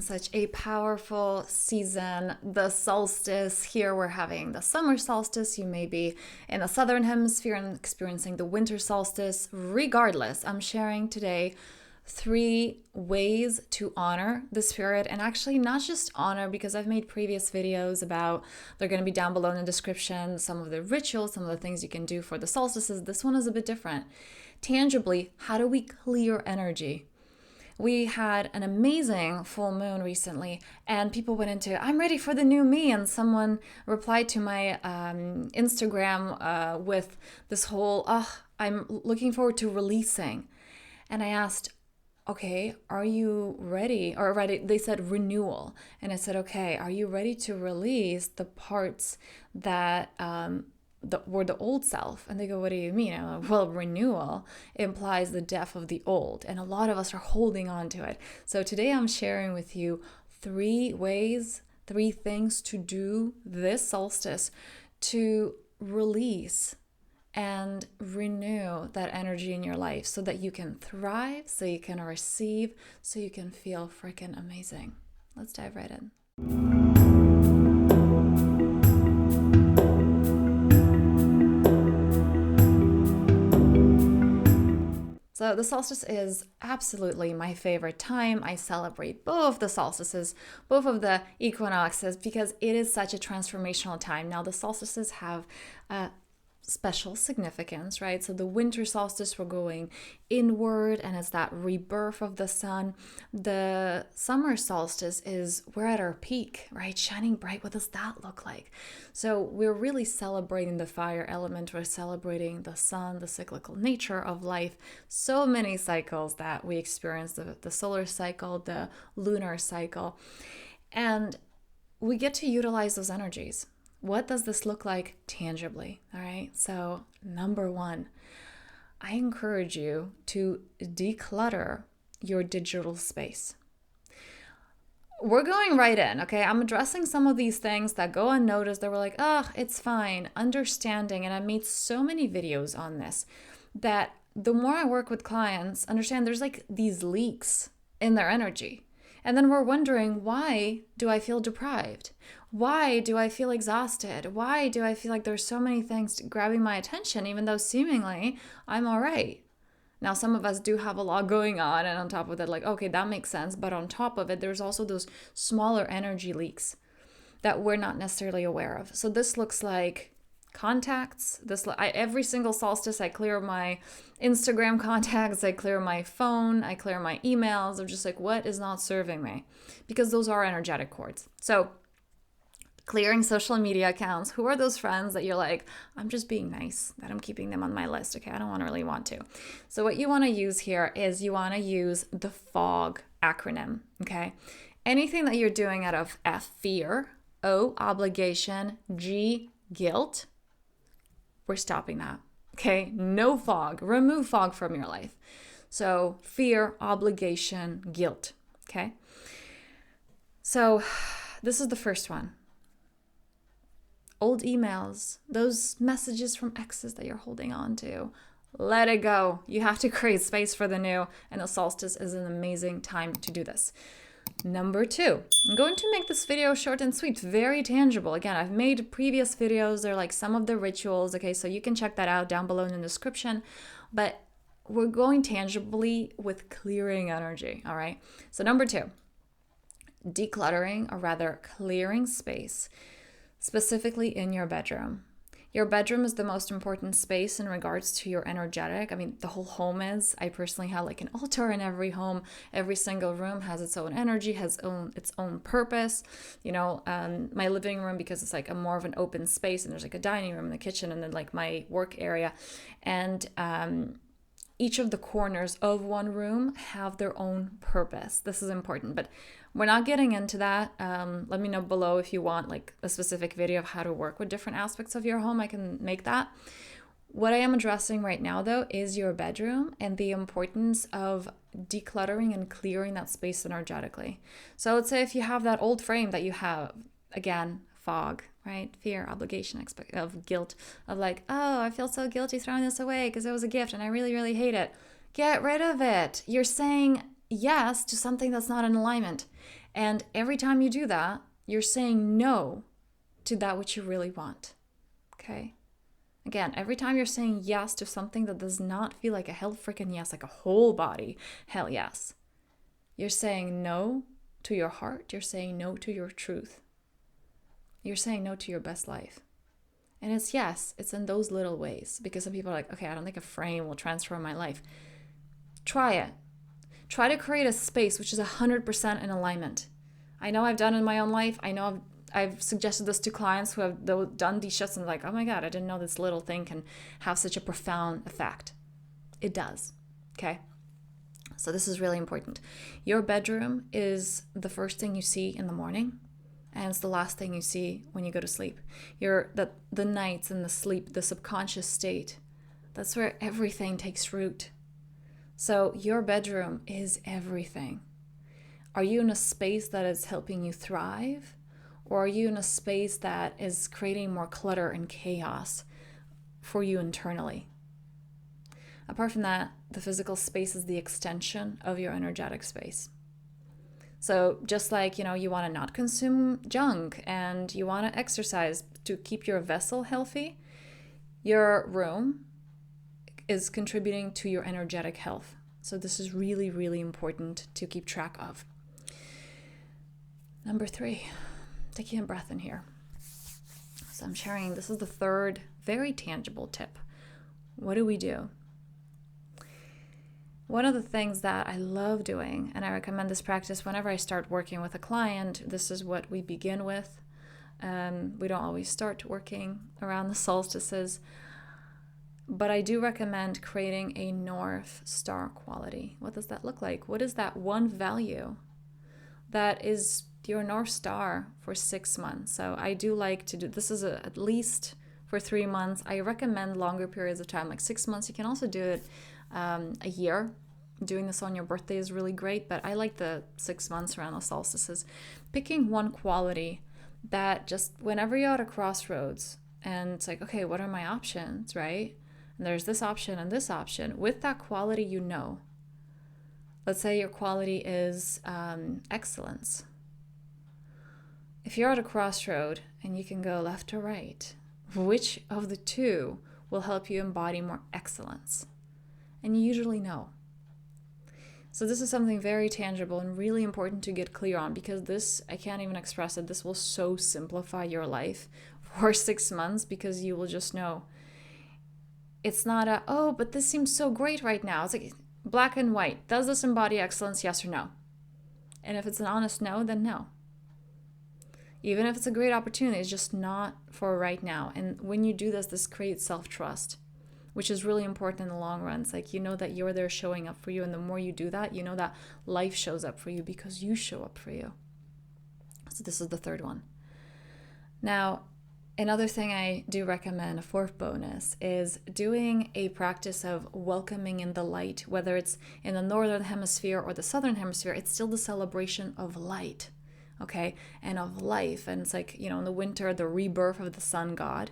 Such a powerful season, the solstice. Here we're having the summer solstice. You may be in the southern hemisphere and experiencing the winter solstice. Regardless, I'm sharing today 3 ways to honor this period, and actually not just honor, because I've made previous videos about, they're going to be down below in the description, some of the rituals, some of the things you can do for the solstices. This one is a bit different. Tangibly, how do we clear energy? We had an amazing full moon recently, and people went into, I'm ready for the new me. And someone replied to my Instagram with this whole, I'm looking forward to releasing. And I asked, okay, are you ready? Or ready? They said renewal. And I said, okay, are you ready to release the parts that were the old self? And they go, what do you mean? I'm like, well, renewal implies the death of the old, and a lot of us are holding on to it. So today I'm sharing with you 3 things to do this solstice to release and renew that energy in your life so that you can thrive, so you can receive, so you can feel freaking amazing. Let's dive right in. So the solstice is absolutely my favorite time. I celebrate both the solstices, both of the equinoxes, because it is such a transformational time. Now, the solstices have special significance, right? So the winter solstice, we're going inward, and it's that rebirth of the sun. The summer solstice is we're at our peak, right? Shining bright. What does that look like? So we're really celebrating the fire element. We're celebrating the sun, the cyclical nature of life. So many cycles that we experience, the solar cycle, the lunar cycle, and we get to utilize those energies. What does this look like tangibly? All right. So, number 1, I encourage you to declutter your digital space. We're going right in, okay? I'm addressing some of these things that go unnoticed that were like, oh, it's fine, understanding. And I made so many videos on this that the more I work with clients, understand there's like these leaks in their energy. And then we're wondering, why do I feel deprived? Why do I feel exhausted? Why do I feel like there's so many things grabbing my attention, even though seemingly I'm all right? Now, some of us do have a lot going on, and on top of that, like, okay, that makes sense. But on top of it, there's also those smaller energy leaks that we're not necessarily aware of. So this looks like contacts. Every single solstice, I clear my Instagram contacts, I clear my phone, I clear my emails. I'm just like, what is not serving me? Because those are energetic cords. So clearing social media accounts. Who are those friends that you're like, I'm just being nice, that I'm keeping them on my list? Okay, I don't really want to. So what you want to use here is you want to use the FOG acronym, okay? Anything that you're doing out of F, fear, O, obligation, G, guilt, we're stopping that, okay? No fog. Remove fog from your life. So fear, obligation, guilt, okay? So this is the first one. Old emails, those messages from exes that you're holding on to, let it go. You have to create space for the new, and the solstice is an amazing time to do this. Number 2, I'm going to make this video short and sweet, very tangible. Again, I've made previous videos. They're like some of the rituals, okay? So you can check that out down below in the description. But we're going tangibly with clearing energy, all right? So number 2, decluttering, or rather clearing space, specifically in your bedroom. Your bedroom is the most important space in regards to your energetic. I mean, the whole home is. I personally have like an altar in every home. Every single room has its own energy, has its own purpose. You know, my living room, because it's like a more of an open space, and there's like a dining room and the kitchen, and then like my work area. And each of the corners of one room have their own purpose. This is important, but we're not getting into that. Let me know below if you want like a specific video of how to work with different aspects of your home. I can make that. What I am addressing right now, though, is your bedroom and the importance of decluttering and clearing that space energetically. So let's say if you have that old frame that you have, again, fog, right? Fear, obligation, of guilt, of like, oh, I feel so guilty throwing this away because it was a gift and I really, really hate it. Get rid of it. You're saying yes to something that's not in alignment. And every time you do that, you're saying no to that which you really want. Okay? Again, every time you're saying yes to something that does not feel like a hell freaking yes, like a whole body hell yes, you're saying no to your heart. You're saying no to your truth. You're saying no to your best life. And it's in those little ways, because some people are like, okay, I don't think a frame will transform my life. Try it. Try to create a space which is 100% in alignment. I know I've done it in my own life. I know I've suggested this to clients who have done these shifts and like, oh my God, I didn't know this little thing can have such a profound effect. It does. Okay. So this is really important. Your bedroom is the first thing you see in the morning, and it's the last thing you see when you go to sleep. The nights and the sleep, the subconscious state, that's where everything takes root. So your bedroom is everything. Are you in a space that is helping you thrive? Or are you in a space that is creating more clutter and chaos for you internally? Apart from that, the physical space is the extension of your energetic space. So just like, you want to not consume junk and you want to exercise to keep your vessel healthy, your room is contributing to your energetic health. So this is really, really important to keep track of. Number 3, taking a breath in here. So I'm sharing, this is the third very tangible tip. What do we do? One of the things that I love doing, and I recommend this practice whenever I start working with a client, this is what we begin with. We don't always start working around the solstices, but I do recommend creating a North Star quality. What does that look like? What is that one value that is your North Star for 6 months? So I do like to do, this is at least for 3 months. I recommend longer periods of time, like 6 months. You can also do it a year. Doing this on your birthday is really great, but I like the 6 months around the solstices. Picking one quality that just whenever you're at a crossroads and it's like, okay, what are my options, right? And there's this option and this option. With that quality, let's say your quality is excellence. If you're at a crossroad and you can go left or right, which of the two will help you embody more excellence? And you usually know. So this is something very tangible and really important to get clear on, because this, I can't even express it, this will so simplify your life for 6 months, because you will just know. It's not but this seems so great right now. It's like black and white. Does this embody excellence, yes or no? And if it's an honest no, then no. Even if it's a great opportunity, it's just not for right now. And when you do this, this creates self-trust, which is really important in the long run. It's like, that you're there showing up for you. And the more you do that, that life shows up for you because you show up for you. So this is the third one. Now, another thing I do recommend, a fourth bonus, is doing a practice of welcoming in the light, whether it's in the northern hemisphere or the southern hemisphere. It's still the celebration of light, okay, and of life. And it's like, in the winter, the rebirth of the sun god.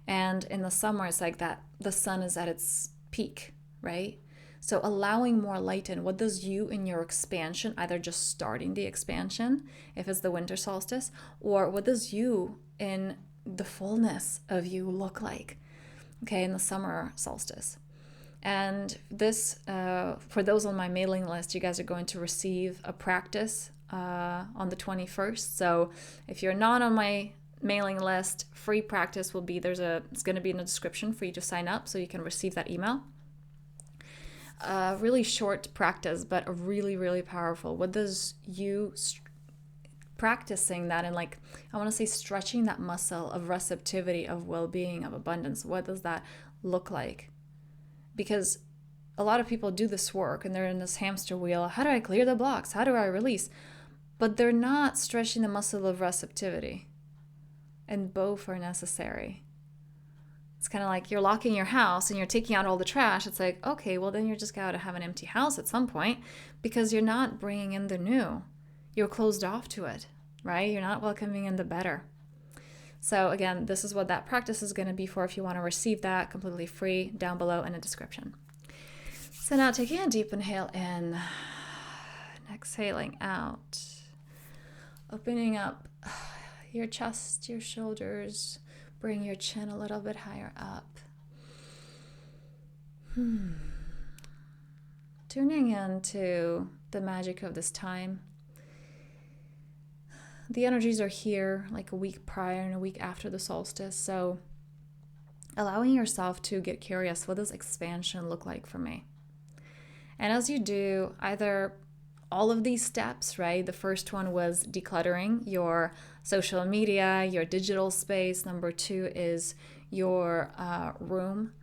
And in the summer, it's like that the sun is at its peak, right? So allowing more light in. What does you in your expansion, either just starting the expansion, if it's the winter solstice, or what does you in the fullness of you look like, okay, in the summer solstice? And this, for those on my mailing list, you guys are going to receive a practice on the 21st. So if you're not on my mailing list, free practice will be, it's going to be in the description for you to sign up so you can receive that email. Really short practice, but a really, really powerful. What does you practicing that and I want to say stretching that muscle of receptivity, of well-being, of abundance, what does that look like? Because a lot of people do this work and they're in this hamster wheel. How do I clear the blocks? How do I release? But they're not stretching the muscle of receptivity. And both are necessary. It's kind of like you're locking your house and you're taking out all the trash. It's like, okay, well then you're just got to have an empty house at some point, because you're not bringing in the new. You're closed off to it, right? You're not welcoming in the better. So again, this is what that practice is going to be for. If you want to receive that completely free, down below in the description. So now taking a deep inhale in, and exhaling out. Opening up your chest, your shoulders. Bring your chin a little bit higher up. Tuning into the magic of this time. The energies are here like a week prior and a week after the solstice. So allowing yourself to get curious, what does expansion look like for me? And as you do either all of these steps, right? The first one was decluttering your social media, your digital space. Number 2 is your room,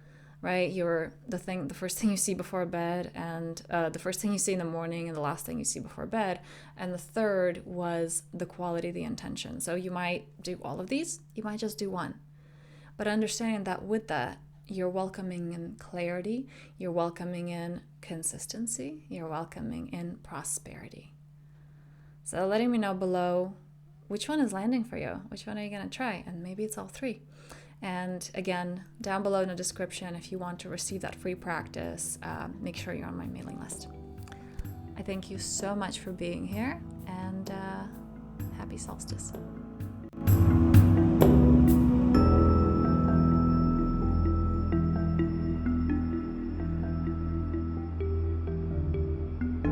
right? The first thing you see before bed, and the first thing you see in the morning, and the last thing you see before bed. And the third was the quality, the intention. So you might do all of these, you might just do one. But understanding that with that, you're welcoming in clarity, you're welcoming in consistency, you're welcoming in prosperity. So letting me know below which one is landing for you, which one are you going to try, and maybe it's all 3. And again, down below in the description, if you want to receive that free practice, make sure you're on my mailing list. I thank you so much for being here, and happy solstice.